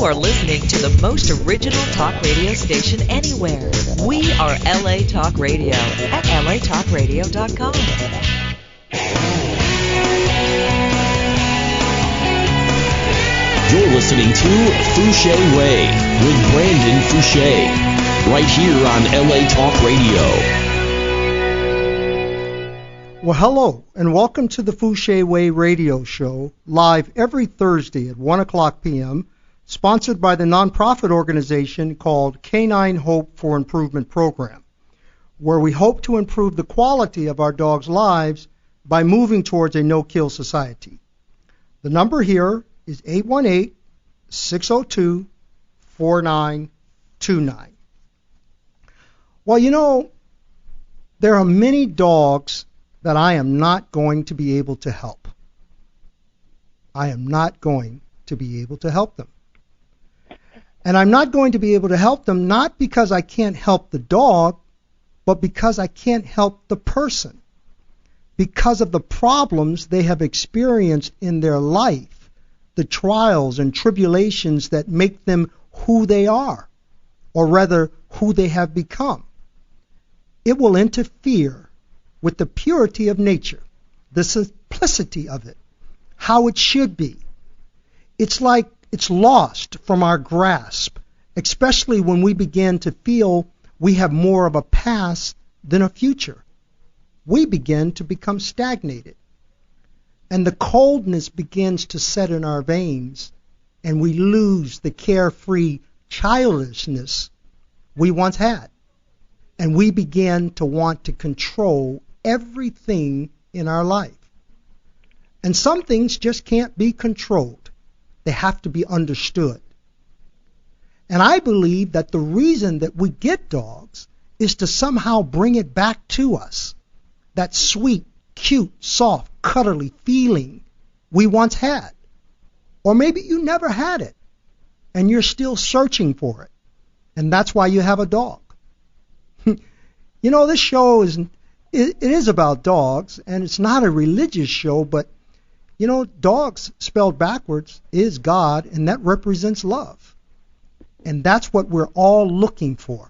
are listening to the most original talk radio station anywhere. We are LA Talk Radio at latalkradio.com. You're listening to Fouché Way with Brandon Fouché, right here on LA Talk Radio. Well, hello, and welcome to the Fouché Way radio show, live every Thursday at 1 o'clock p.m., sponsored by the nonprofit organization called Canine Hope for Improvement Program, where we hope to improve the quality of our dogs' lives by moving towards a no-kill society. The number here is 818-602-4929. Well, you know, there are many dogs that I am not going to be able to help. I am not going to be able to help them. And I'm not going to be able to help them not because I can't help the dog, but because I can't help the person. Because of the problems they have experienced in their life, the trials and tribulations that make them who they are, or rather, who they have become. It will interfere with the purity of nature, the simplicity of it, how it should be. It's like it's lost from our grasp, especially when we begin to feel we have more of a past than a future. We begin to become stagnated, and the coldness begins to set in our veins, and we lose the carefree childishness we once had, and we begin to want to control everything in our life. And some things just can't be controlled. They have to be understood. And I believe that the reason that we get dogs is to somehow bring it back to us, that sweet, cute, soft, cuddly feeling we once had. Or maybe you never had it, and you're still searching for it, and that's why you have a dog. You know, this show it is about dogs, and it's not a religious show, but, you know, dogs spelled backwards is God, and that represents love. And that's what we're all looking for.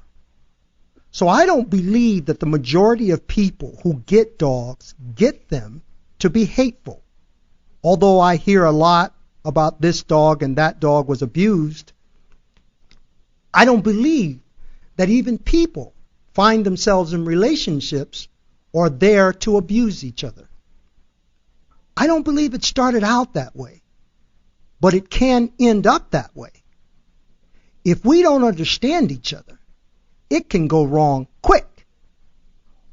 So I don't believe that the majority of people who get dogs get them to be hateful. Although I hear a lot about this dog and that dog was abused, I don't believe that even people find themselves in relationships or there to abuse each other. I don't believe it started out that way, but it can end up that way. If we don't understand each other, it can go wrong quick,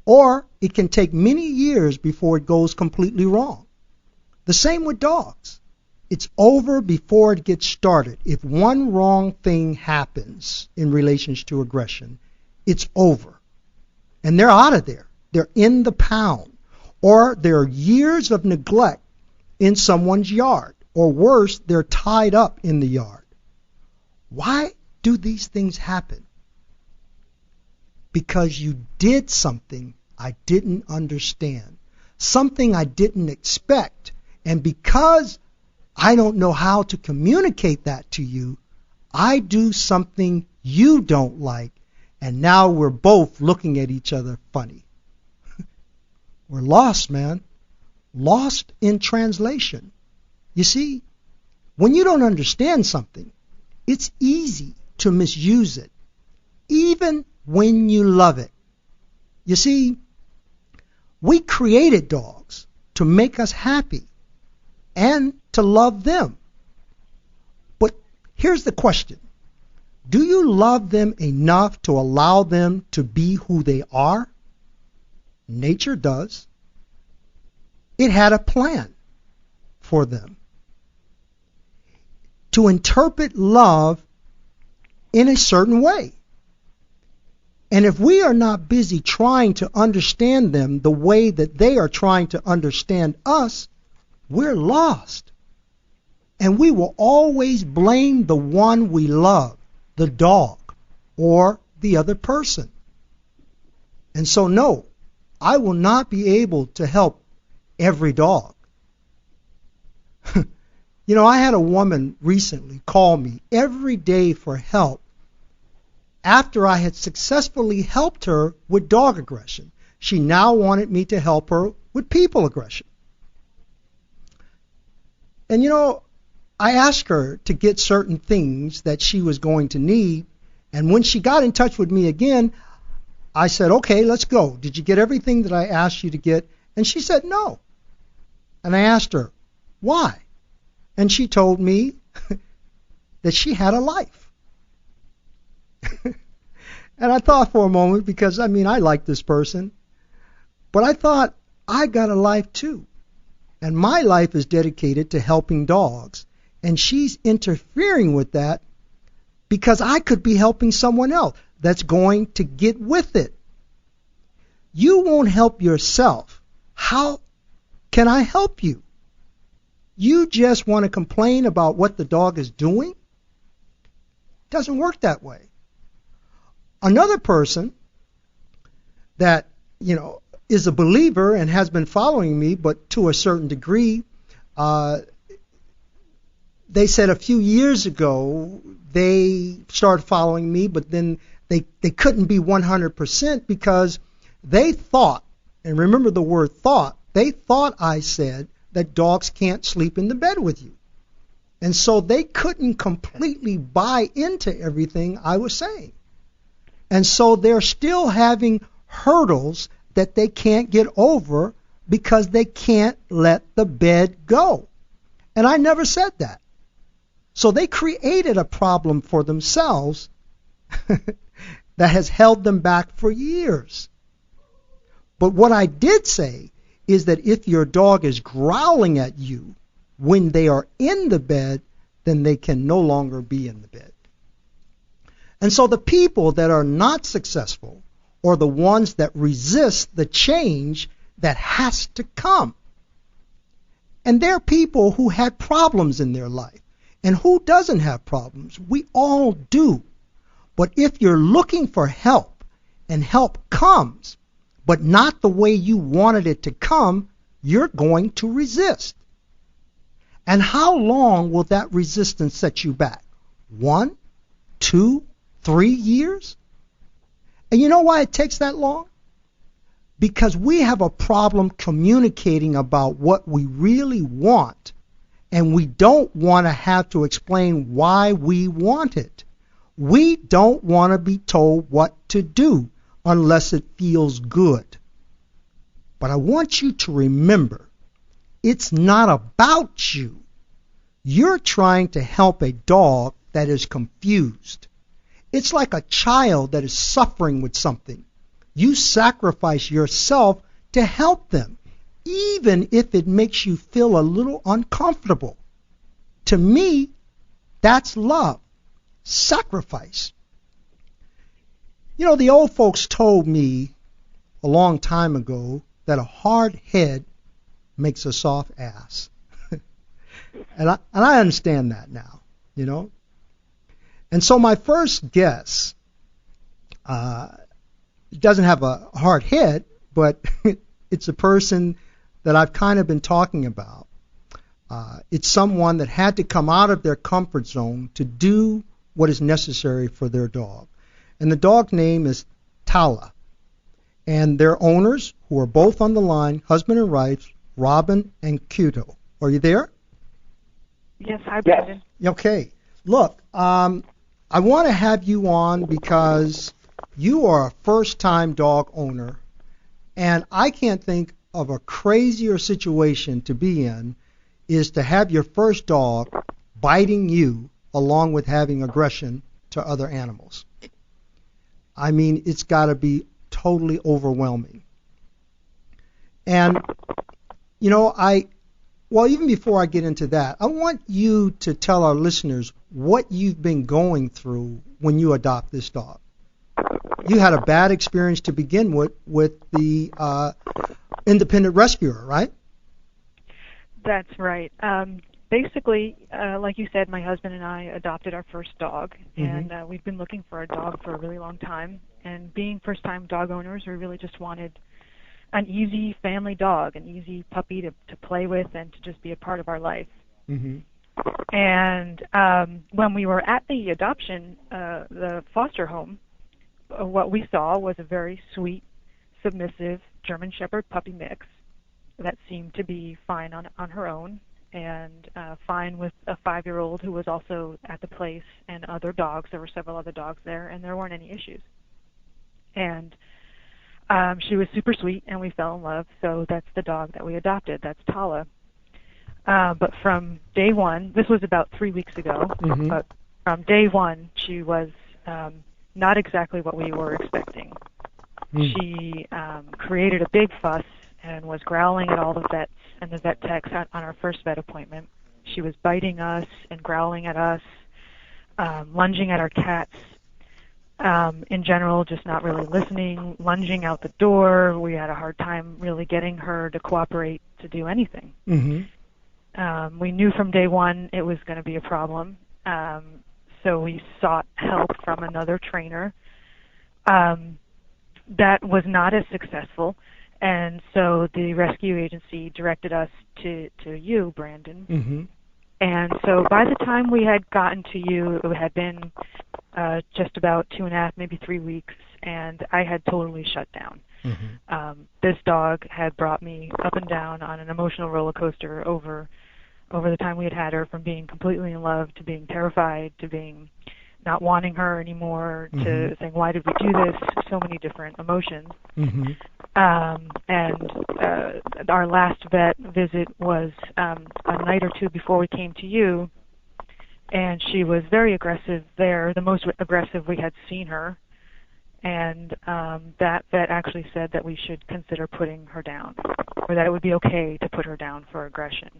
or it can take many years before it goes completely wrong. The same with dogs. It's over before it gets started. If one wrong thing happens in relation to aggression, it's over. And they're out of there. They're in the pound, or there are years of neglect in someone's yard, or worse, they're tied up in the yard. Why do these things happen? Because you did something I didn't understand, something I didn't expect, and because I don't know how to communicate that to you, I do something you don't like, and now we're both looking at each other funny. We're lost, man. Lost in translation. You see, when you don't understand something, it's easy to misuse it, even when you love it. You see, we created dogs to make us happy and to love them. But here's the question. Do you love them enough to allow them to be who they are? Nature does. It had a plan for them to interpret love in a certain way. And if we are not busy trying to understand them the way that they are trying to understand us, we're lost. And we will always blame the one we love, the dog, or the other person. And so, no, I will not be able to help every dog. You know, I had a woman recently call me every day for help after I had successfully helped her with dog aggression. She now wanted me to help her with people aggression. And you know, I asked her to get certain things that she was going to need, and when she got in touch with me again, I said, okay, let's go. Did you get everything that I asked you to get? And she said no. And I asked her, why? And she told me that she had a life. And I thought for a moment, because I mean, I like this person, but I thought, I got a life too. And my life is dedicated to helping dogs. And she's interfering with that because I could be helping someone else that's going to get with it. You won't help yourself. How can I help you? You just want to complain about what the dog is doing? Doesn't work that way. Another person that, you know, is a believer and has been following me, but to a certain degree, they said a few years ago they started following me, but then they couldn't be 100% because they thought, and remember the word thought, they thought I said that dogs can't sleep in the bed with you. And so they couldn't completely buy into everything I was saying. And so they're still having hurdles that they can't get over because they can't let the bed go. And I never said that. So they created a problem for themselves that has held them back for years. But what I did say is that if your dog is growling at you when they are in the bed, then they can no longer be in the bed. And so the people that are not successful are the ones that resist the change that has to come. And they're people who had problems in their life. And who doesn't have problems? We all do. But if you're looking for help, and help comes, but not the way you wanted it to come, you're going to resist. And how long will that resistance set you back? 1, 2, 3 years? And you know why it takes that long? Because we have a problem communicating about what we really want, and we don't want to have to explain why we want it. We don't want to be told what to do unless it feels good. But I want you to remember, it's not about you. You're trying to help a dog that is confused. It's like a child that is suffering with something. You sacrifice yourself to help them, even if it makes you feel a little uncomfortable. To me, that's love. Sacrifice. You know, the old folks told me a long time ago that a hard head makes a soft ass. and I understand that now, you know. And so my first guess doesn't have a hard head, but it's a person that I've kind of been talking about. It's someone that had to come out of their comfort zone to do what is necessary for their dog. And the dog name is Tala. And their owners, who are both on the line, husband and wife, Robin and Kuto. Are you there? Yes, hi, Brandon. Okay. Look, I want to have you on because you are a first-time dog owner, and I can't think of a crazier situation to be in is to have your first dog biting you along with having aggression to other animals. I mean, it's got to be totally overwhelming. And, you know, even before I get into that, I want you to tell our listeners what you've been going through when you adopt this dog. You had a bad experience to begin with the independent rescuer, right? That's right. Basically, like you said, my husband and I adopted our first dog, and we've been looking for a dog for a really long time. And being first-time dog owners, we really just wanted an easy family dog, an easy puppy to play with and to just be a part of our life. And when we were at the adoption, the foster home, what we saw was a very sweet, submissive German Shepherd puppy mix that seemed to be fine on her own, and fine with a 5-year-old who was also at the place, and other dogs. There were several other dogs there, and there weren't any issues. And she was super sweet, and we fell in love, so that's the dog that we adopted. That's Tala. But from day one, this was about 3 weeks ago, but from day one, she was not exactly what we were expecting. She created a big fuss and was growling at all the vets and the vet techs on our first vet appointment. She was biting us and growling at us, lunging at our cats. In general, just not really listening, lunging out the door. We had a hard time really getting her to cooperate to do anything. We knew from day one it was going to be a problem, so we sought help from another trainer. That was not as successful, and so the rescue agency directed us to you, Brandon. And so by the time we had gotten to you, it had been just about 2.5, maybe 3 weeks, and I had totally shut down. This dog had brought me up and down on an emotional roller coaster over the time we had her, from being completely in love to being terrified to being not wanting her anymore to saying, why did we do this? So many different emotions. And our last vet visit was a night or two before we came to you, and she was very aggressive there, the most aggressive we had seen her. And that vet actually said that we should consider putting her down, or that it would be okay to put her down for aggression.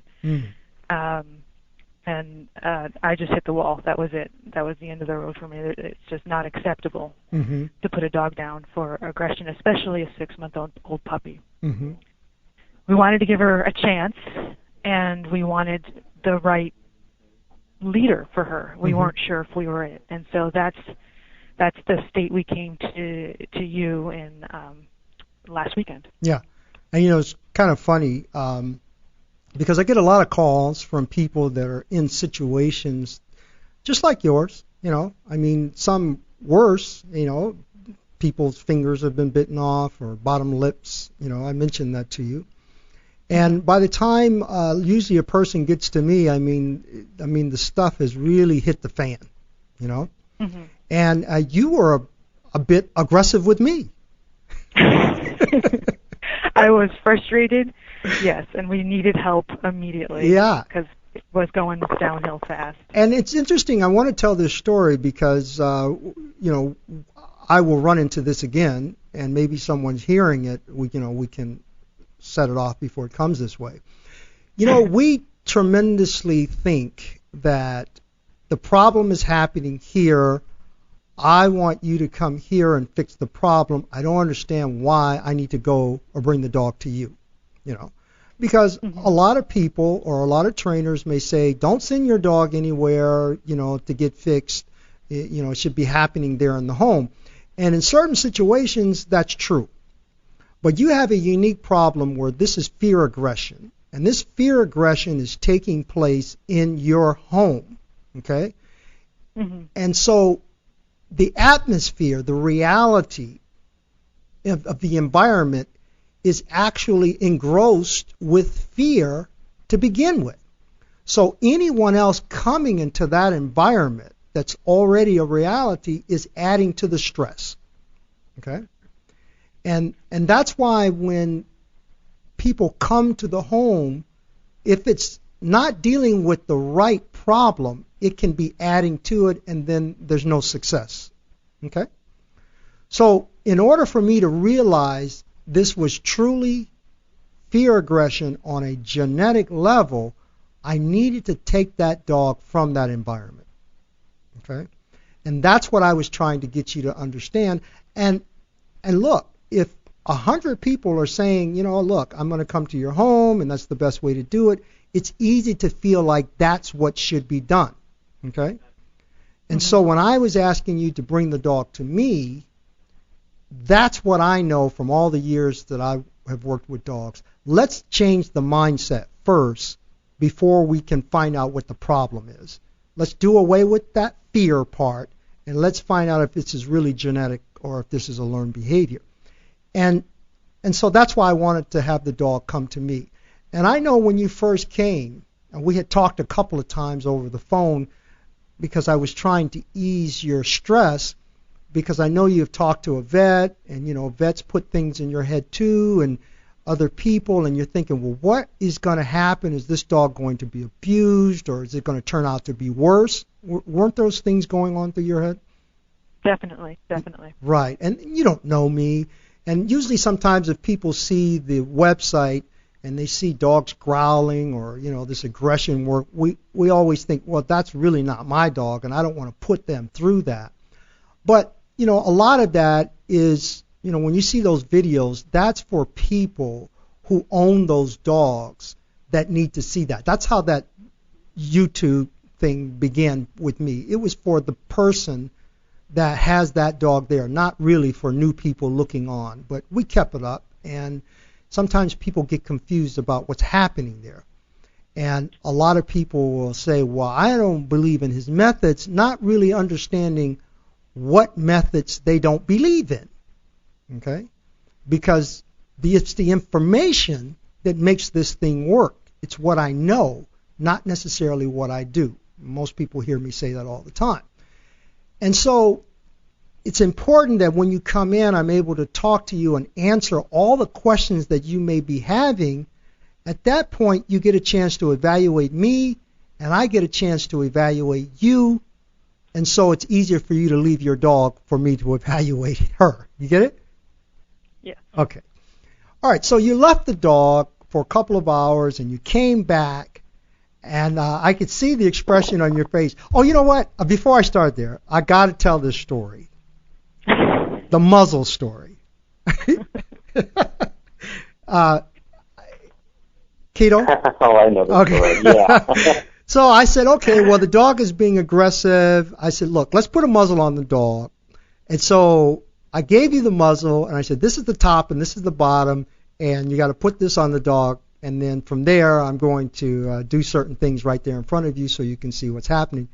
And I just hit the wall. That was it. That was the end of the road for me. It's just not acceptable to put a dog down for aggression, especially a 6-month-old puppy. We wanted to give her a chance, and we wanted the right leader for her. We weren't sure if we were it, and so that's the state we came to you in last weekend. Yeah, and it's kind of funny. Because I get a lot of calls from people that are in situations just like yours, I mean, some worse, people's fingers have been bitten off or bottom lips, I mentioned that to you. And by the time usually a person gets to me, I mean the stuff has really hit the fan, And you were a bit aggressive with me. I was frustrated. Yes, and we needed help immediately. Yeah. Because it was going downhill fast. And it's interesting. I want to tell this story because, I will run into this again, and maybe someone's hearing it. We can set it off before it comes this way. We tremendously think that the problem is happening here. I want you to come here and fix the problem. I don't understand why I need to go or bring the dog to you. Because a lot of people or a lot of trainers may say, don't send your dog anywhere, to get fixed. It should be happening there in the home. And in certain situations, that's true. But you have a unique problem where this is fear aggression. And this fear aggression is taking place in your home. Okay? And so the atmosphere, the reality of the environment is actually engrossed with fear to begin with. So anyone else coming into that environment that's already a reality is adding to the stress. Okay? And that's why when people come to the home, if it's not dealing with the right problem, it can be adding to it, and then there's no success. Okay? So in order for me to realize this was truly fear aggression on a genetic level, I needed to take that dog from that environment. Okay? And that's what I was trying to get you to understand. And look, if 100 people are saying, look, I'm going to come to your home and that's the best way to do it, it's easy to feel like that's what should be done. Okay? And so when I was asking you to bring the dog to me, that's what I know from all the years that I have worked with dogs. Let's change the mindset first before we can find out what the problem is. Let's do away with that fear part, and let's find out if this is really genetic or if this is a learned behavior. And so that's why I wanted to have the dog come to me. And I know when you first came, and we had talked a couple of times over the phone because I was trying to ease your stress, because I know you've talked to a vet, and vets put things in your head too, and other people, and you're thinking, well, what is going to happen? Is this dog going to be abused, or is it going to turn out to be worse? Weren't those things going on through your head? Definitely. Right, and you don't know me, and usually sometimes if people see the website and they see dogs growling or this aggression work, we always think, well, that's really not my dog, and I don't want to put them through that. But a lot of that is, when you see those videos, that's for people who own those dogs that need to see that. That's how that YouTube thing began with me. It was for the person that has that dog there, not really for new people looking on. But we kept it up, and sometimes people get confused about what's happening there. And a lot of people will say, well, I don't believe in his methods, not really understanding what methods they don't believe in. Okay? Because it's the information that makes this thing work. It's what I know, not necessarily what I do. Most people hear me say that all the time. And so it's important that when you come in, I'm able to talk to you and answer all the questions that you may be having. At that point, you get a chance to evaluate me, and I get a chance to evaluate you. And so it's easier for you to leave your dog for me to evaluate her. You get it? Yeah. Okay. All right, so you left the dog for a couple of hours, and you came back, and I could see the expression on your face. Oh, you know what? Before I start there, I got to tell this story. The muzzle story. Keto? Oh, I know the story. Yeah. So I said, okay, well, the dog is being aggressive. I said, look, let's put a muzzle on the dog. And so I gave you the muzzle, and I said, this is the top and this is the bottom, and you got to put this on the dog. And then from there, I'm going to do certain things right there in front of you so you can see what's happening.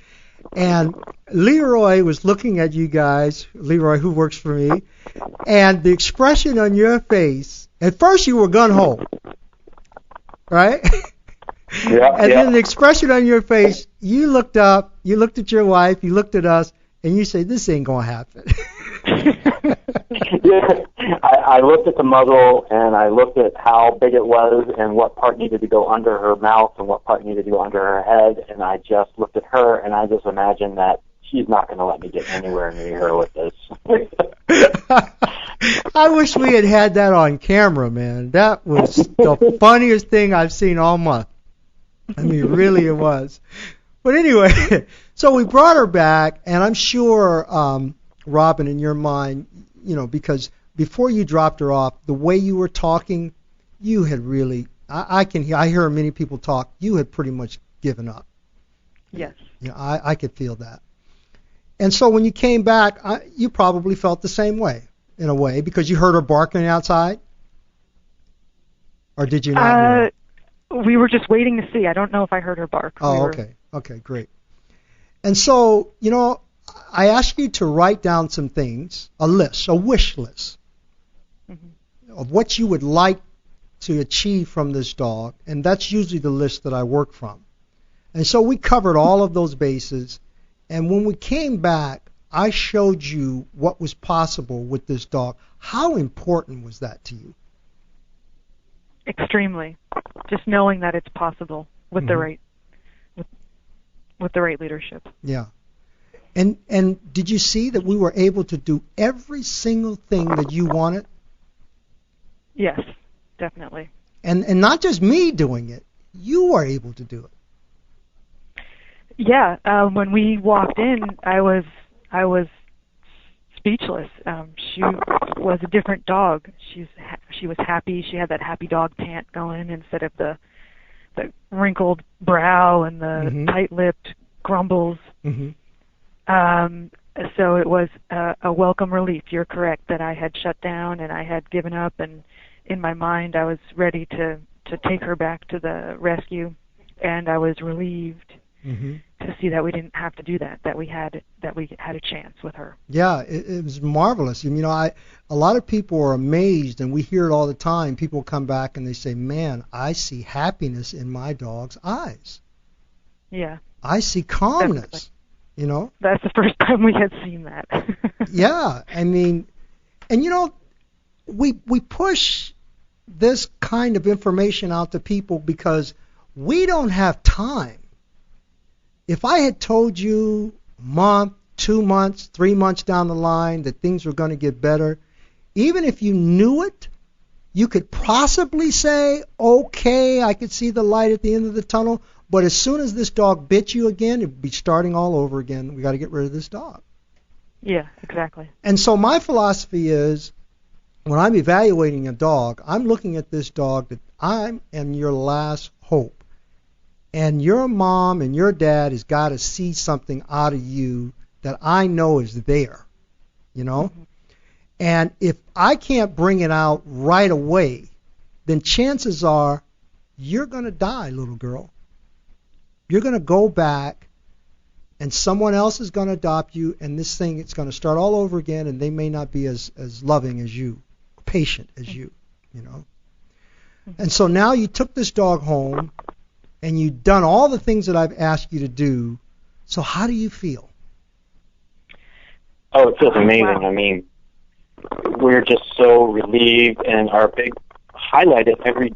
And Leroy was looking at you guys, Leroy, who works for me, and the expression on your face, at first you were gun-ho, right? Yeah, and then the expression on your face, you looked up, you looked at your wife, you looked at us, and you said, this ain't going to happen. Yeah. I looked at the muzzle, and I looked at how big it was and what part needed to go under her mouth and what part needed to go under her head, and I just looked at her, and I just imagined that she's not going to let me get anywhere near her with this. I wish we had that on camera, man. That was the funniest thing I've seen all month. I mean, really it was. But anyway, so we brought her back, and I'm sure, Robin, in your mind, because before you dropped her off, the way you were talking, you had really, I hear many people talk, you had pretty much given up. Yes. Yeah, I could feel that. And so when you came back, you probably felt the same way, in a way, because you heard her barking outside? Or did you not? We were just waiting to see. I don't know if I heard her bark. Okay. Okay, great. And so, I asked you to write down some things, a list, a wish list, of what you would like to achieve from this dog, and that's usually the list that I work from. And so we covered all of those bases, and when we came back, I showed you what was possible with this dog. How important was that to you? Extremely. Just knowing that it's possible with the right with the right leadership. Yeah. And did you see that we were able to do every single thing that you wanted? Yes, definitely. And not just me doing it. You were able to do it. Yeah, when we walked in, I was speechless. She was a different dog. She was happy. She had that happy dog pant going instead of the wrinkled brow and the tight-lipped grumbles. So it was a welcome relief. You're correct that I had shut down and I had given up, and in my mind I was ready to take her back to the rescue and I was relieved Mm-hmm. to see that we didn't have to do that. That we had a chance with her. Yeah, it was marvelous. You know, a lot of people are amazed, and we hear it all the time. People come back and they say, "Man, I see happiness in my dog's eyes. Yeah. I see calmness." Definitely. You know. That's the first time we had seen that. Yeah, I mean, and you know, we push this kind of information out to people because we don't have time. If I had told you a month, 2 months, 3 months down the line that things were going to get better, even if you knew it, you could possibly say, okay, I could see the light at the end of the tunnel, but as soon as this dog bit you again, it would be starting all over again. We got to get rid of this dog. Yeah, exactly. And so my philosophy is, when I'm evaluating a dog, I'm looking at this dog that I am your last hope. And your mom and your dad has got to see something out of you that I know is there, you know? Mm-hmm. And if I can't bring it out right away, then chances are you're going to die, little girl. You're going to go back, and someone else is going to adopt you, and this thing is going to start all over again, and they may not be as loving as you, patient as you, you know? Mm-hmm. And so now you took this dog home, and you've done all the things that I've asked you to do. So how do you feel? Oh, it feels amazing. Wow. I mean, we're just so relieved, and our big highlight of every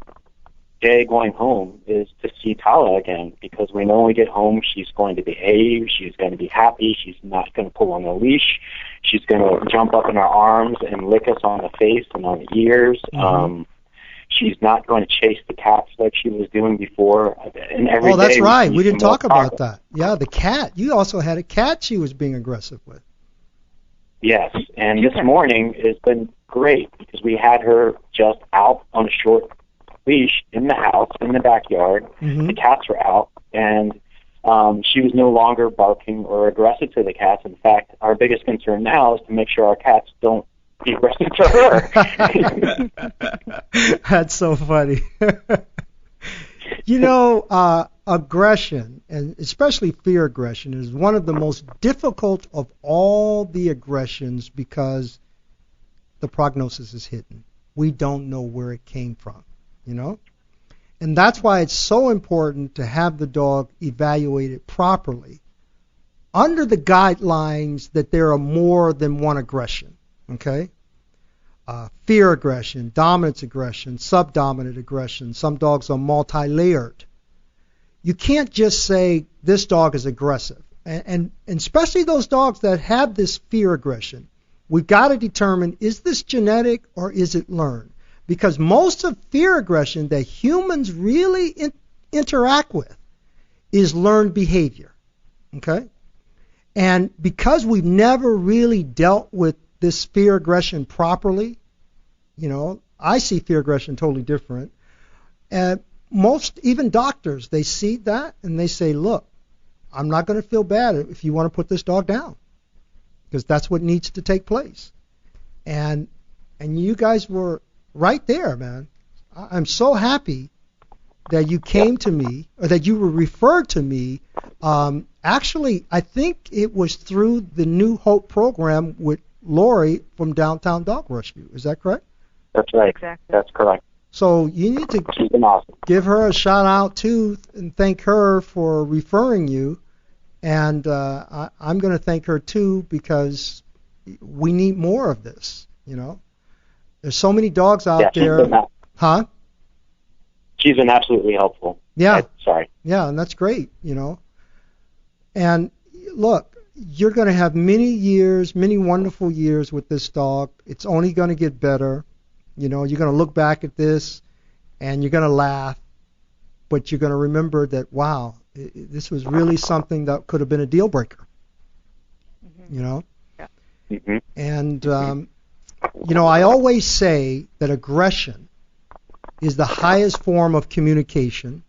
day going home is to see Tala again, because we know when we get home she's going to behave, she's going to be happy, she's not going to pull on the leash, she's going to jump up in our arms and lick us on the face and on the ears. Mm-hmm. She's not going to chase the cats like she was doing before. And every that's day right. We didn't talk about progress. that. Yeah, the cat. You also had a cat she was being aggressive with. Yes, and this morning has been great because we had her just out on a short leash in the house, in the backyard. Mm-hmm. The cats were out, and she was no longer barking or aggressive to the cats. In fact, our biggest concern now is to make sure our cats don't be aggressive to her. That's so funny. You know, aggression, and especially fear aggression, is one of the most difficult of all the aggressions because the prognosis is hidden. We don't know where it came from, you know? And that's why it's so important to have the dog evaluated properly under the guidelines that there are more than one aggression, okay? Fear aggression, dominance aggression, subdominant aggression. Some dogs are multi-layered. You can't just say this dog is aggressive. And especially those dogs that have this fear aggression, we've got to determine, is this genetic or is it learned? Because most of fear aggression that humans really interact with is learned behavior. Okay? And because we've never really dealt with this fear aggression properly, you know, I see fear aggression totally different. And most, even doctors, they see that and they say, look, I'm not going to feel bad if you want to put this dog down, because that's what needs to take place. And you guys were right there, man. I'm so happy that you came to me, or that you were referred to me. Actually, I think it was through the New Hope program with Lori from Downtown Dog Rescue. Is that correct? That's right. Exactly. That's correct. So you need to She's been awesome. give her a shout out too, and thank her for referring you. And I'm going to thank her too, because we need more of this. You know, there's so many dogs out there. Huh? She's been absolutely helpful. Yeah. Sorry. Yeah, and that's great. You know, and look, you're going to have many years, many wonderful years with this dog. It's only going to get better. You know, you're going to look back at this and you're going to laugh, but you're going to remember that, wow, this was really something that could have been a deal breaker. Mm-hmm. You know? Yeah. Mm-hmm. And, you know, I always say that aggression is the highest form of communication.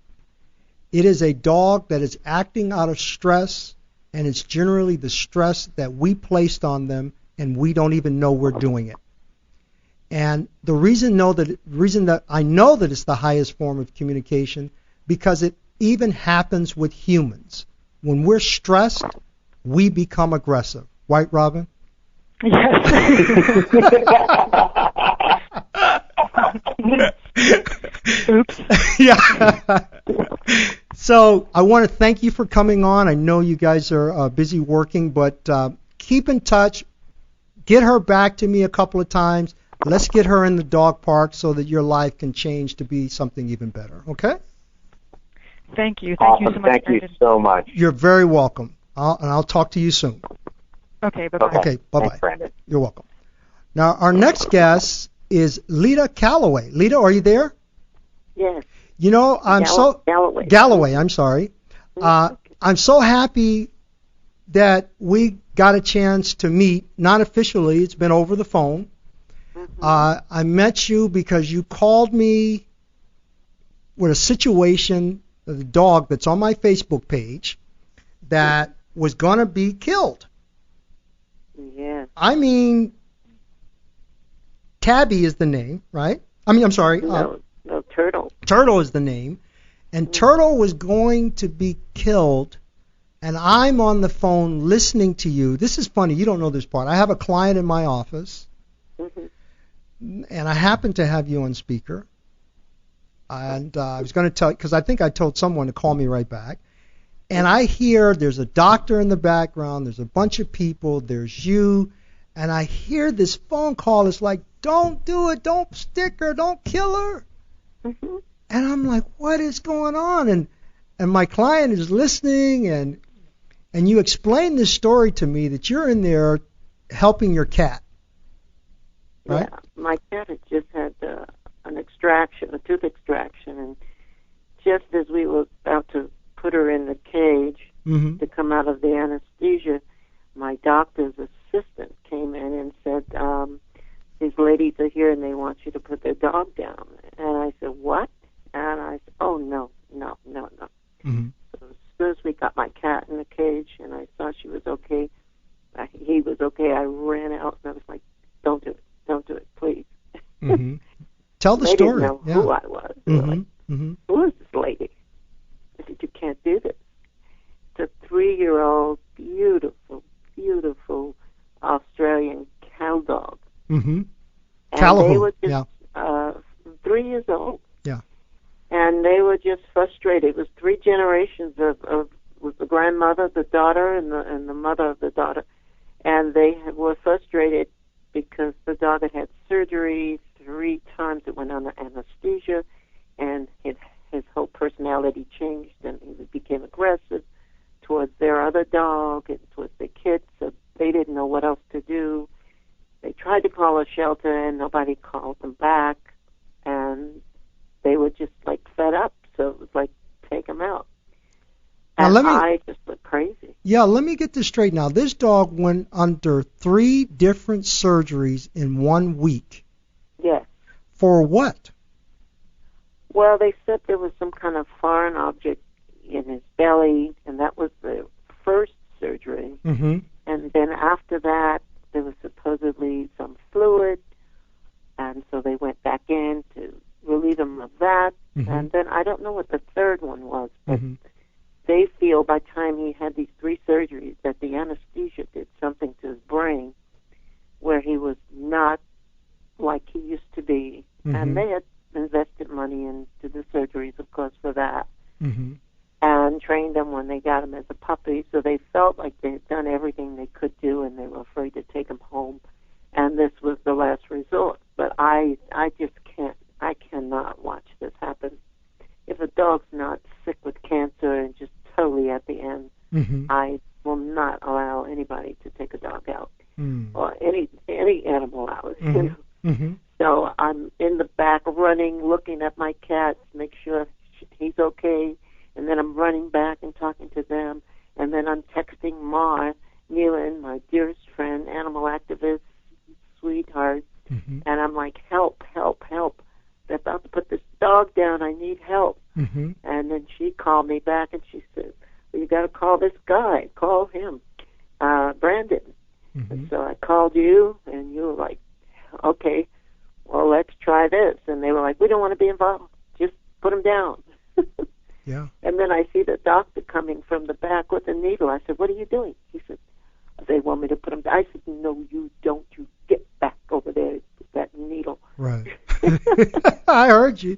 It is a dog that is acting out of stress, and it's generally the stress that we placed on them, and we don't even know we're doing it. And the reason that I know that it's the highest form of communication, because it even happens with humans. When we're stressed, we become aggressive. Right, Robin? Yes. Oops. Yeah. So I want to thank you for coming on. I know you guys are busy working, but keep in touch. Get her back to me a couple of times. Let's get her in the dog park so that your life can change to be something even better. Okay? Thank you. Thank you so much. Thank you so much. You're very welcome. I'll talk to you soon. Okay, bye-bye. Okay, bye-bye. Thanks, Brandon. You're welcome. Now, our next guest is Lita Calloway. Lita, are you there? Yes. You know, Galloway, I'm sorry. I'm so happy that we got a chance to meet, not officially, it's been over the phone. I met you because you called me with a situation, the dog that's on my Facebook page, that was going to be killed. Yes. I mean, Tabby is the name, right? I'm sorry. No, Turtle. Turtle is the name. And Turtle was going to be killed, and I'm on the phone listening to you. This is funny. You don't know this part. I have a client in my office, and I happen to have you on speaker. And I was going to tell, because I think I told someone to call me right back. And I hear there's a doctor in the background, there's a bunch of people, there's you, and I hear this phone call. It's like, don't do it, don't stick her, don't kill her. And I'm like, what is going on? And my client is listening, and you explain this story to me that you're in there helping your cat, right? Yeah, my cat had just had an extraction, a tooth extraction, and just as we were about to put her in the cage to come out of the anesthesia, my doctor's assistant came in and said, these ladies are here and they want you to put their dog down. And I said, what? And I said, oh, no. So as soon as we got my cat in the cage and I saw she was okay, he was okay, I ran out and I was like, don't do it, please. Tell the they story. Didn't know who I was. They were like, who is this lady? I said, you can't do this. It's a 3-year-old, beautiful Australian cow dog. And they were just 3 years old. Yeah. And they were just frustrated. It was 3 generations of with the grandmother, the daughter, and the mother of the daughter. And they were frustrated because the dog had had surgery 3 times. It went under anesthesia, and his whole personality changed, and he became aggressive towards their other dog and towards the kids, so they didn't know what else to do. They tried to call a shelter, and nobody called them back, and they were just, like, fed up, so it was like, take them out. And I just looked crazy. Yeah, let me get this straight now. This dog went under 3 different surgeries in 1 week. Yes. For what? Well, they said there was some kind of foreign object in his belly, and that was the first surgery. And then after that, there was supposedly some fluid, and so they went back in to relieve him of that. And then I don't know what the third one was, but they feel by the time he had these 3 surgeries that the anesthesia did something to his brain where he was not like he used to be. And they had invested money into the surgeries, of course, for that, and trained him when they got him as a puppy, so they felt like they had done everything they could do, and they were afraid to take him home, and this was the last resort. But I just can't, I cannot watch this happen. If a dog's not sick with cancer and just totally at the end, I will not allow anybody to take a dog out, or any animal out, you know. So I'm in the back running, looking at my cats, make sure he's okay, and then I'm running back and talking to them, and then I'm texting Ma Nealon, my dearest friend, animal activist, sweetheart, and I'm like, help. They're about to put this dog down. I need help. And then she called me back, and she said, well, you got to call this guy. Call him, Brandon. And so I called you, and you were like, okay, well, let's try this. And they were like, we don't want to be involved. Just put him down. Yeah. And then I see the doctor coming from the back with a needle. I said, "What are you doing?" He said, "They want me to put him down." I said, "No, you don't. You get back over there with that needle." Right. I heard you.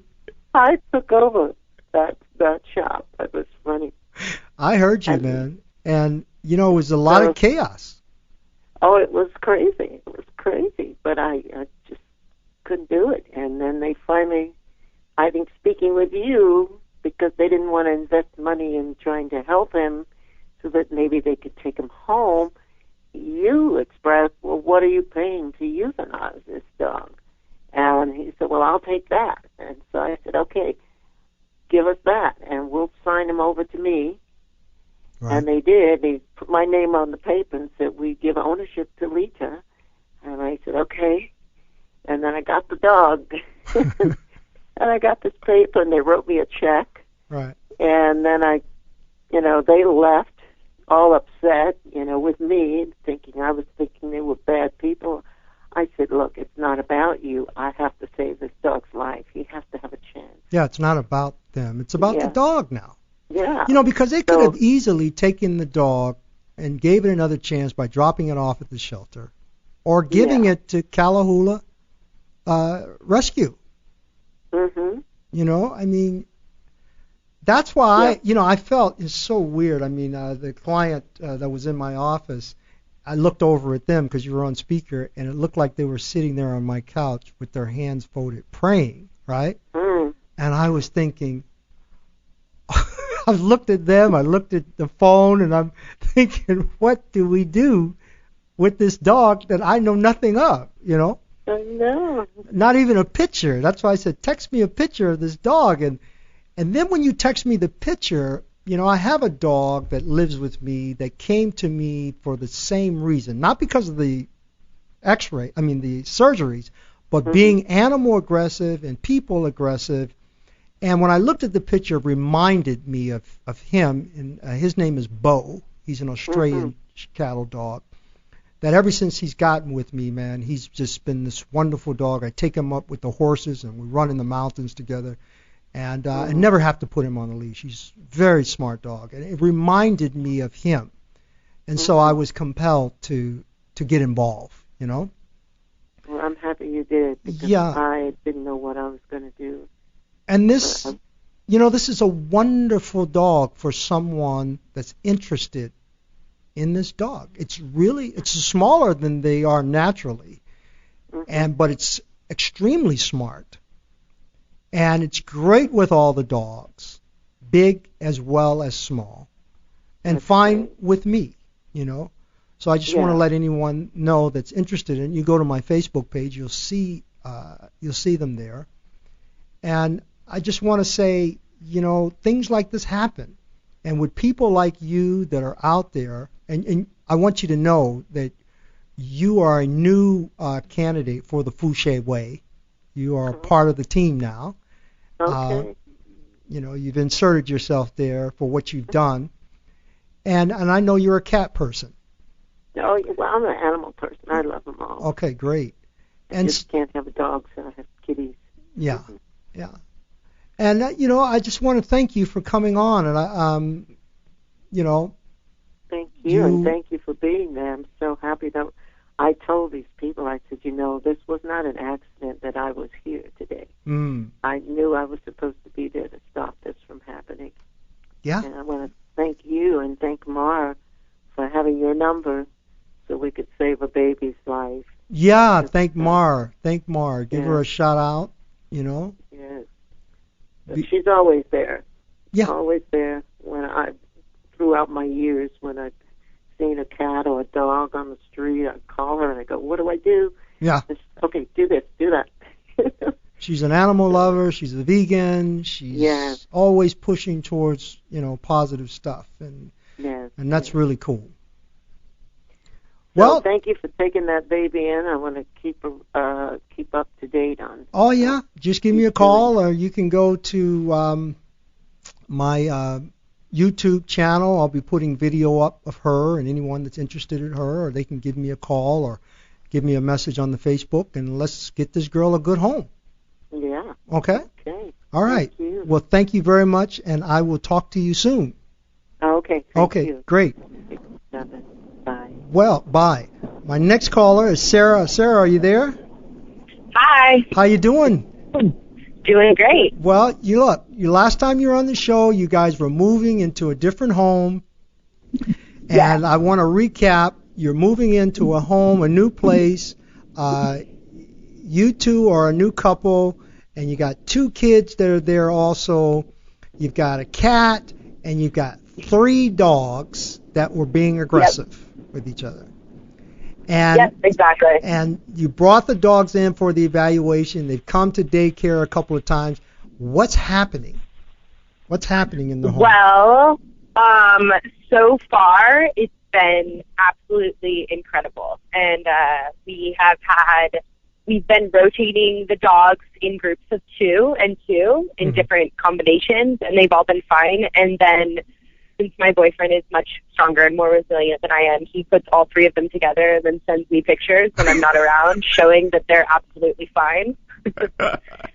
I took over that shop. It was funny. I heard you, man. And, you know, it was a lot of chaos. Oh, it was crazy. It was crazy. But I just couldn't do it. And then they finally, I think, speaking with you, because they didn't want to invest money in trying to help him so that maybe they could take him home, you expressed, "Well, what are you paying to euthanize this dog?" And he said, "Well, I'll take that." And so I said, "Okay, give us that, and we'll sign him over to me." Right. And they did. They put my name on the paper and said, "We give ownership to Lita." And I said, "Okay." And then I got the dog. And I got this paper, and they wrote me a check. Right. And then they left all upset, with me, I was thinking they were bad people. I said, "Look, it's not about you. I have to save this dog's life. He has to have a chance." Yeah, it's not about them. It's about the dog now. Yeah. Because they could have easily taken the dog and gave it another chance by dropping it off at the shelter or giving it to Callahoola Rescue. Mm-hmm. That's why I felt it's so weird. The client that was in my office, I looked over at them because you were on speaker, and it looked like they were sitting there on my couch with their hands folded, praying, right? Mm. And I was thinking, I looked at them, I looked at the phone, and I'm thinking, what do we do with this dog that I know nothing of, I know. Not even a picture. That's why I said, text me a picture of this dog. And then when you text me the picture, I have a dog that lives with me that came to me for the same reason. Not because of the the surgeries, but being animal aggressive and people aggressive. And when I looked at the picture, it reminded me of him. And his name is Bo. He's an Australian cattle dog. That ever since he's gotten with me, man, he's just been this wonderful dog. I take him up with the horses, and we run in the mountains together. And I never have to put him on a leash. He's a very smart dog. And it reminded me of him. And so I was compelled to get involved, Well, I'm happy you did, because I didn't know what I was going to do. And this, this is a wonderful dog for someone that's interested in this dog. It's smaller than they are naturally, but it's extremely smart. And it's great with all the dogs, big as well as small, and fine with me, So I just want to let anyone know that's interested in. You go to my Facebook page, you'll see them there. And I just want to say, things like this happen, and with people like you that are out there, and I want you to know that you are a new candidate for the Fouché Way. You are a part of the team now. Okay. You've inserted yourself there for what you've done, and I know you're a cat person. Oh, well, I'm an animal person. I love them all. Okay, great. I just can't have a dog, so I have kitties. Yeah, yeah. And I just want to thank you for coming on, and Thank you, and thank you for being there. I'm so happy that I told these people, I said, this was not an accident that I was here today. I knew I was supposed to be there to stop this from happening. Yeah. And I want to thank you and thank Mar for having your number so we could save a baby's life. Yeah, thank Mar. Thank Mar. Give her a shout out, Yes. But she's always there. Yeah. Always there throughout my years, when I've seen a cat or a dog on the street, I call her and I go, "What do I do?" Yeah. Okay, do this, do that. She's an animal lover. She's a vegan. She's always pushing towards, positive stuff, and that's really cool. Well, thank you for taking that baby in. I want to keep up to date on. Oh yeah, just give me a call, or you can go to my YouTube channel. I'll be putting video up of her, and anyone that's interested in her, or they can give me a call or give me a message on the Facebook, and let's get this girl a good home. Yeah. Okay? Okay. All right. Thank you. Well, thank you very much, and I will talk to you soon. Okay. Thank Okay, you. great. Bye. Well, bye. My next caller is Sarah. Sarah, are you there? Hi. How you doing? Doing great. Well, last time you were on the show, you guys were moving into a different home. And I want to recap. You're moving into a home, a new place. You two are a new couple, and you got 2 kids that are there also. You've got a cat, and you've got 3 dogs that were being aggressive with each other. And, yes, exactly. And you brought the dogs in for the evaluation. They've come to daycare a couple of times. What's happening? What's happening in the home? Well, so far it's been absolutely incredible. And we've been rotating the dogs in groups of 2 and 2 in different combinations, and they've all been fine. And then since my boyfriend is much stronger and more resilient than I am, he puts all 3 of them together and then sends me pictures when I'm not around showing that they're absolutely fine,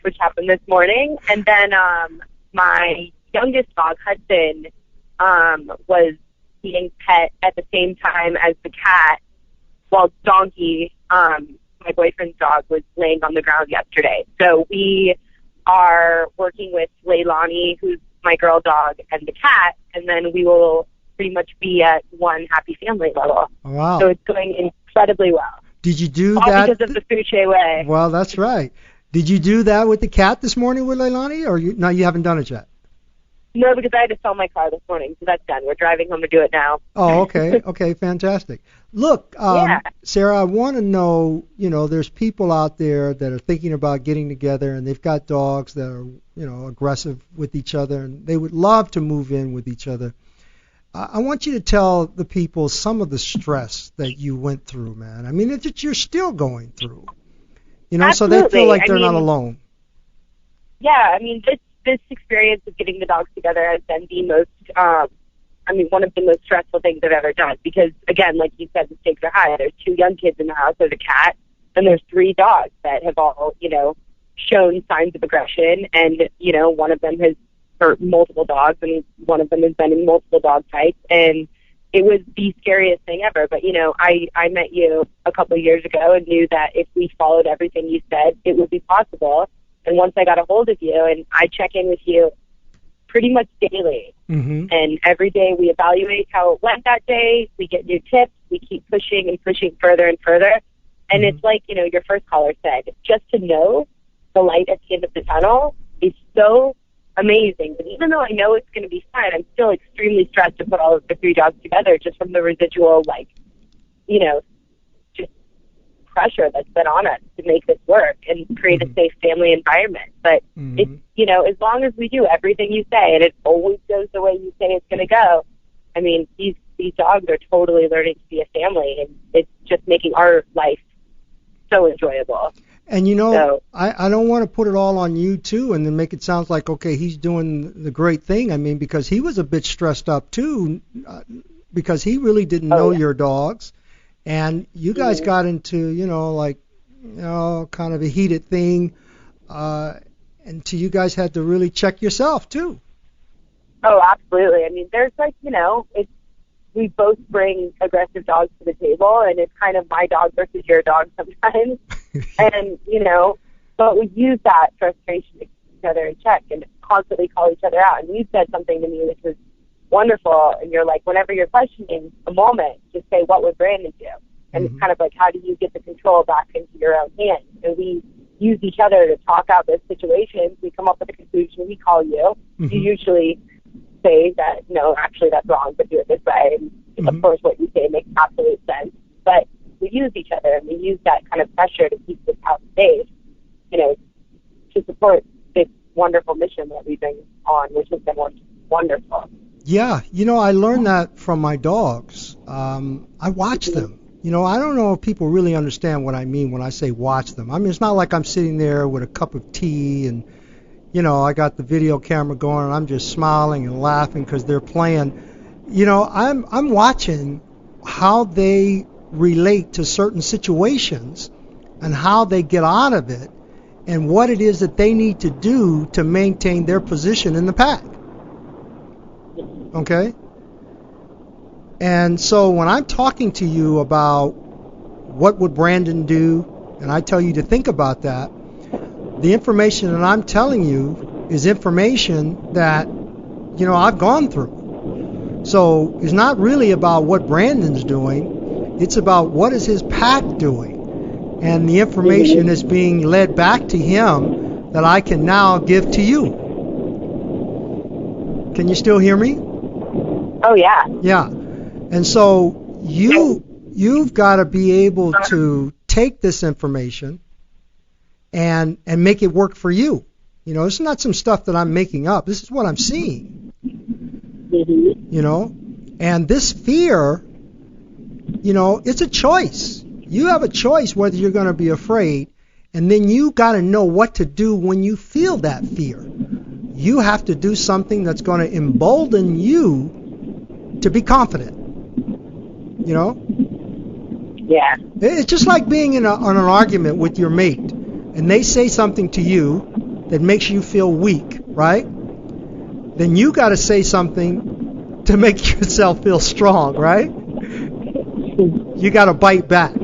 which happened this morning. And then my youngest dog, Hudson, was being pet at the same time as the cat, while Donkey, my boyfriend's dog, was laying on the ground yesterday. So we are working with Leilani, who's my girl dog, and the cat, and then we will pretty much be at one happy family level. Wow. So it's going incredibly well. Did you do all that? All because of the Fouché way. Well, that's right. Did you do that with the cat this morning with Leilani, or no, you haven't done it yet? No, because I had to sell my car this morning, so that's done. We're driving home to do it now. Oh, okay. Okay, fantastic. Look, Sarah, I want to know, there's people out there that are thinking about getting together, and they've got dogs that are, aggressive with each other, and they would love to move in with each other. I want you to tell the people some of the stress that you went through, man. I mean, that you're still going through, Absolutely. So they feel like they're not alone. Yeah, I mean, this experience of getting the dogs together has been the most, one of the most stressful things I've ever done because, again, like you said, the stakes are high. There's 2 young kids in the house. There's a cat, and there's 3 dogs that have all, shown signs of aggression, and, one of them has hurt multiple dogs, and one of them has been in multiple dog fights, and it was the scariest thing ever. But, I met you a couple of years ago and knew that if we followed everything you said, it would be possible. And once I got a hold of you, and I check in with you pretty much daily, and every day we evaluate how it went that day, we get new tips, we keep pushing and pushing further and further. And it's like, your first caller said, just to know the light at the end of the tunnel is so amazing. But even though I know it's going to be fine, I'm still extremely stressed to put all of the 3 dogs together just from the residual, just pressure that's been on us to make this work and create a safe family environment. But it's, as long as we do everything you say, and it always goes the way you say it's going to go, I mean, these dogs are totally learning to be a family, and it's just making our life so enjoyable. And I don't want to put it all on you too, and then make it sound like, okay, he's doing the great thing. I mean, because he was a bit stressed up too, because he really didn't know your dogs, and you guys got into, kind of a heated thing, and you guys had to really check yourself too. Oh, absolutely. I mean, there's we both bring aggressive dogs to the table, and it's kind of my dog versus your dog sometimes. And, but we use that frustration to keep each other in check and constantly call each other out. And you said something to me which was wonderful, and you're like, whenever you're questioning a moment, just say, what would Brandon do? And it's kind of like, how do you get the control back into your own hands? And we use each other to talk out those situations. We come up with a conclusion. We call you. You usually say that, no, actually that's wrong, but do it this way. And of course what you say makes absolute sense. But we use each other, and we use that kind of pressure to keep this house safe, to support this wonderful mission that we bring on, which has been wonderful. Yeah, I learned that from my dogs. I watch them. I don't know if people really understand what I mean when I say watch them. I mean, it's not like I'm sitting there with a cup of tea and, I got the video camera going and I'm just smiling and laughing because they're playing. I'm watching how they relate to certain situations and how they get out of it and what it is that they need to do to maintain their position in the pack. Okay? And so when I'm talking to you about what would Brandon do, and I tell you to think about that, the information that I'm telling you is information that, I've gone through. So it's not really about what Brandon's doing. It's about what is his pack doing. And the information is being led back to him that I can now give to you. Can you still hear me? Oh, yeah. Yeah. And so you've got to be able to take this information and make it work for you. This is not some stuff that I'm making up. This is what I'm seeing. And this fear, it's a choice. You have a choice whether you're going to be afraid, and then you got to know what to do when you feel that fear. You have to do something that's going to embolden you to be confident. Yeah. It's just like being in an argument with your mate, and they say something to you that makes you feel weak, right? Then you got to say something to make yourself feel strong, right? You got to bite back.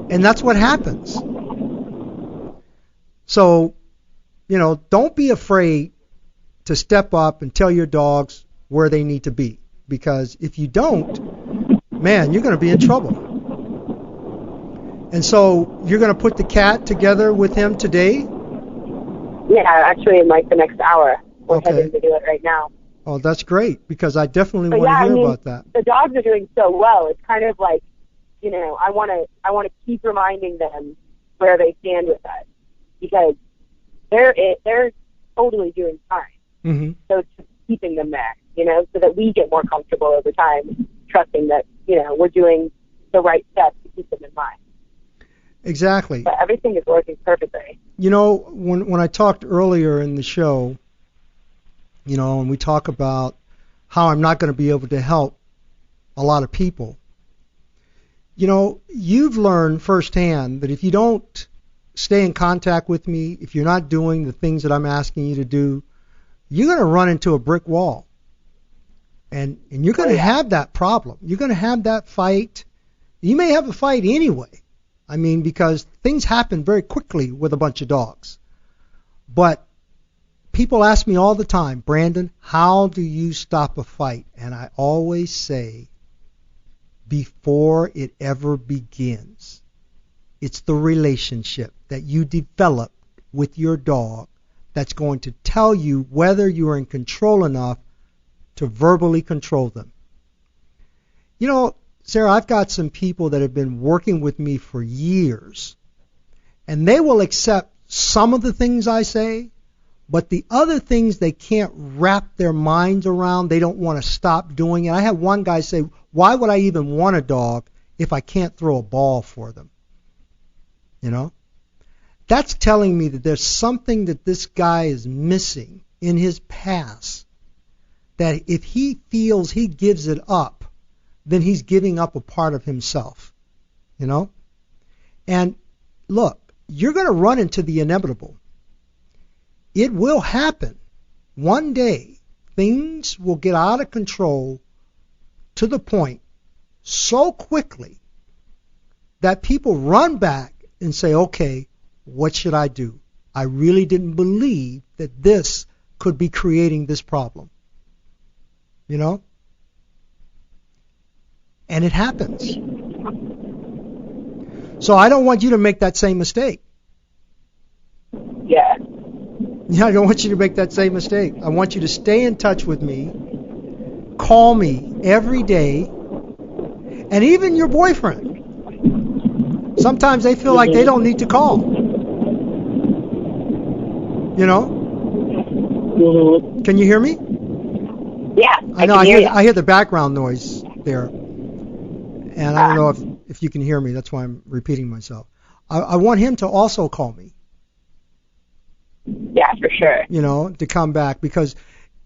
And that's what happens. So, don't be afraid to step up and tell your dogs where they need to be. Because if you don't, man, you're going to be in trouble. And so you're going to put the cat together with him today? Yeah, actually in like the next hour. We're heading to do it right now. Oh, that's great, because I definitely want to hear about that. The dogs are doing so well. It's kind of like, I want to keep reminding them where they stand with us, because they're totally doing fine. Mm-hmm. So it's just keeping them there, so that we get more comfortable over time, trusting that, we're doing the right steps to keep them in mind. Exactly. But everything is working perfectly. When I talked earlier in the show, and we talk about how I'm not going to be able to help a lot of people, you've learned firsthand that if you don't stay in contact with me, if you're not doing the things that I'm asking you to do, you're going to run into a brick wall. And you're going to have that problem. You're going to have that fight. You may have a fight anyway. Because things happen very quickly with a bunch of dogs. But people ask me all the time, Brandon, how do you stop a fight? And I always say, before it ever begins, it's the relationship that you develop with your dog that's going to tell you whether you're in control enough to verbally control them. Sarah, I've got some people that have been working with me for years, and they will accept some of the things I say, but the other things they can't wrap their minds around, they don't want to stop doing it. I had one guy say, why would I even want a dog if I can't throw a ball for them? That's telling me that there's something that this guy is missing in his past, that if he feels he gives it up, then he's giving up a part of himself, And look, you're going to run into the inevitable. It will happen. One day, things will get out of control to the point so quickly that people run back and say, okay, what should I do? I really didn't believe that this could be creating this problem. And it happens. So I don't want you to make that same mistake. Yeah. I don't want you to make that same mistake. I want you to stay in touch with me. Call me every day. And even your boyfriend. Sometimes they feel like they don't need to call. Can you hear me? Yeah, I hear the background noise there. And I don't know if you can hear me. That's why I'm repeating myself. I want him to also call me. Yeah, for sure. To come back, because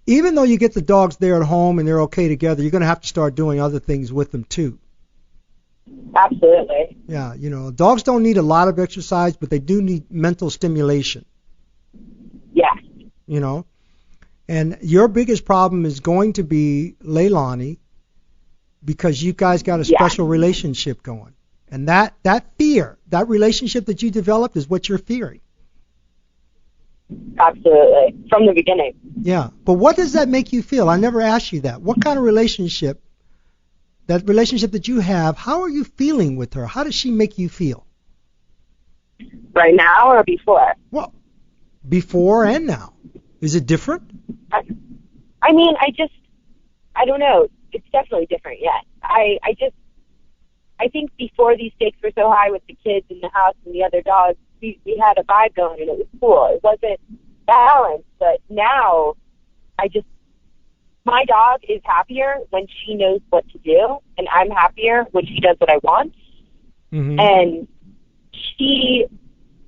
even though you get the dogs there at home and they're okay together, you're going to have to start doing other things with them too. Absolutely. Yeah, dogs don't need a lot of exercise, but they do need mental stimulation. Yes. And your biggest problem is going to be Leilani, because you guys got a special relationship going. And that fear, that relationship that you developed is what you're fearing. Absolutely. From the beginning. Yeah. But what does that make you feel? I never asked you that. What kind of relationship, that relationship that you have, how are you feeling with her? How does she make you feel? Right now or before? Well, before and now. Is it different? I mean, I don't know. It's definitely different, yes. I think before these stakes were so high with the kids in the house and the other dogs, we had a vibe going and it was cool. It wasn't balanced, but now my dog is happier when she knows what to do, and I'm happier when she does what I want. Mm-hmm. And she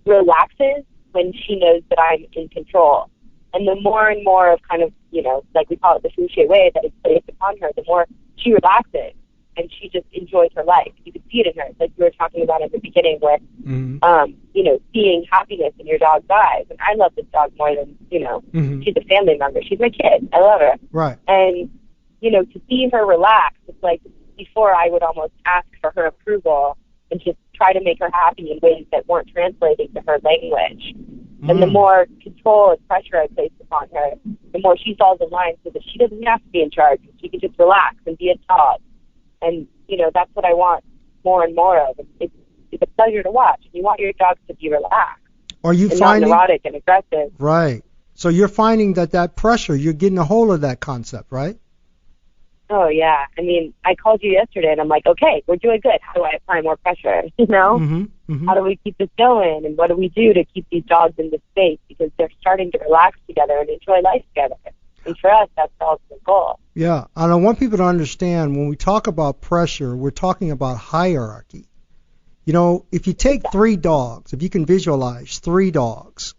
relaxes when she knows that I'm in control. And the more and more of kind of, like we call it the Fouché way that is placed upon her, the more she relaxes and she just enjoys her life. You can see it in her, like you were talking about at the beginning, where, seeing happiness in your dog's eyes. And I love this dog more than, she's a family member. She's my kid. I love her. Right. And, to see her relax, it's like before I would almost ask for her approval and just try to make her happy in ways that weren't translating to her language. And the more control and pressure I placed upon her, the more she falls in line so that she doesn't have to be in charge. She can just relax and be a dog. And, that's what I want more and more of. It's a pleasure to watch. You want your dogs to be relaxed. Are you and finding not neurotic and aggressive. Right. So you're finding that pressure, you're getting a hold of that concept, right? Oh, yeah. I mean, I called you yesterday, and I'm like, okay, we're doing good. How do I apply more pressure, Mm-hmm. Mm-hmm. How do we keep this going, and what do we do to keep these dogs in this space? Because they're starting to relax together and enjoy life together. And for us, that's the ultimate goal. Yeah. And I want people to understand, when we talk about pressure, we're talking about hierarchy. If you take 3 dogs, if you can visualize 3 dogs,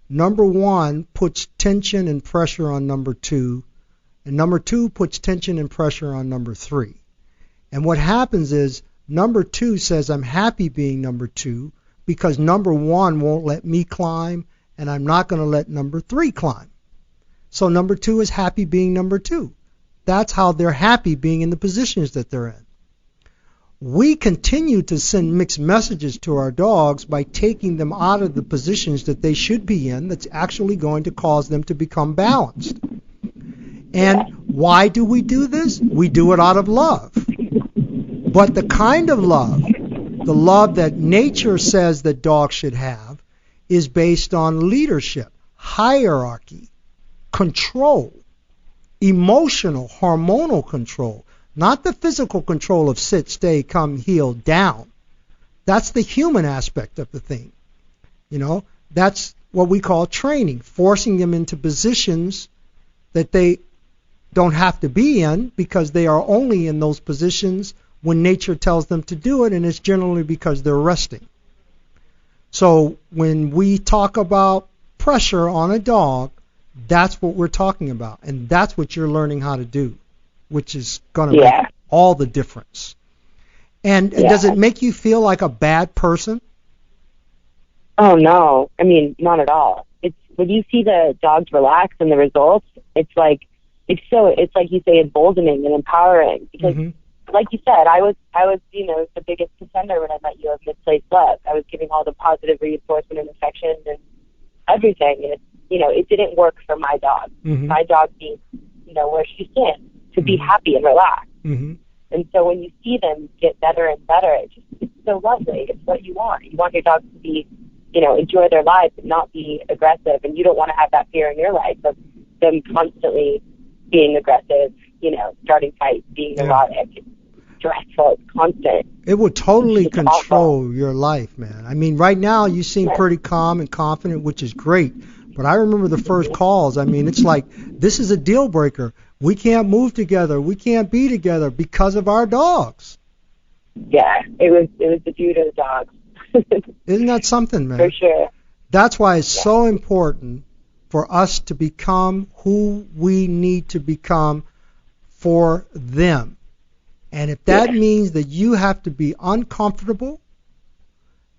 number 1 puts tension and pressure on number 2, and number 2 puts tension and pressure on number 3. And what happens is number 2 says, I'm happy being number 2 because number 1 won't let me climb, and I'm not going to let number 3 climb. So number 2 is happy being number 2. That's how they're happy being in the positions that they're in. We continue to send mixed messages to our dogs by taking them out of the positions that they should be in, that's actually going to cause them to become balanced. And why do we do this? We do it out of love. But the kind of love, the love that nature says that dogs should have, is based on leadership, hierarchy, control, emotional, hormonal control, not the physical control of sit, stay, come, heel, down. That's the human aspect of the thing. That's what we call training, forcing them into positions that they don't have to be in because they are only in those positions when nature tells them to do it, and it's generally because they're resting. So when we talk about pressure on a dog, that's what we're talking about, and that's what you're learning how to do, which is going to make all the difference. And does it make you feel like a bad person? Oh, no. I mean, not at all. It's when you see the dogs relax and the results, it's like you say, emboldening and empowering. Because, like you said, I was the biggest contender when I met you of misplaced love. I was giving all the positive reinforcement and affection and everything. And it didn't work for my dog. My dog needs, where she's in to be happy and relaxed. And so when you see them get better and better, it's so lovely. It's what you want. You want your dog to be, enjoy their lives and not be aggressive. And you don't want to have that fear in your life of them constantly being aggressive, starting fights, being neurotic. It's stressful. It's constant. It would totally control your life, man. I mean, right now you seem pretty calm and confident, which is great. But I remember the first calls. I mean, it's like, this is a deal breaker. We can't move together. We can't be together because of our dogs. Yeah, it was the dude of the dogs. Isn't that something, man? For sure. That's why it's so important for us to become who we need to become for them. And if that means that you have to be uncomfortable,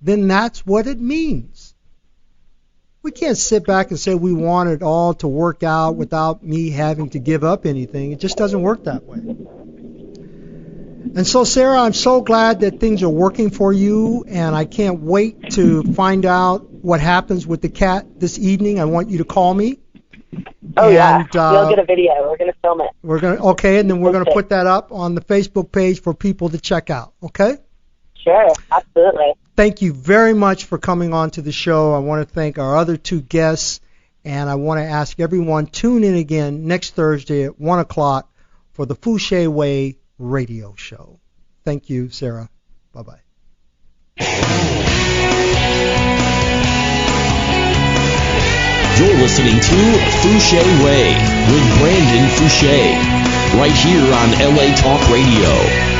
then that's what it means. We can't sit back and say we want it all to work out without me having to give up anything. It just doesn't work that way. And so, Sarah, I'm so glad that things are working for you, and I can't wait to find out what happens with the cat this evening. I want you to call me. Oh, yeah. You'll get a video. We're going to film it. Okay, and then we're going to put that up on the Facebook page for people to check out, okay? Sure, absolutely. Thank you very much for coming on to the show. I want to thank our other two guests, and I want to ask everyone, tune in again next Thursday at 1 o'clock for the Fouché Way radio show. Thank you, Sarah. Bye-bye. You're listening to Fouché Way with Brandon Fouché, right here on LA Talk Radio.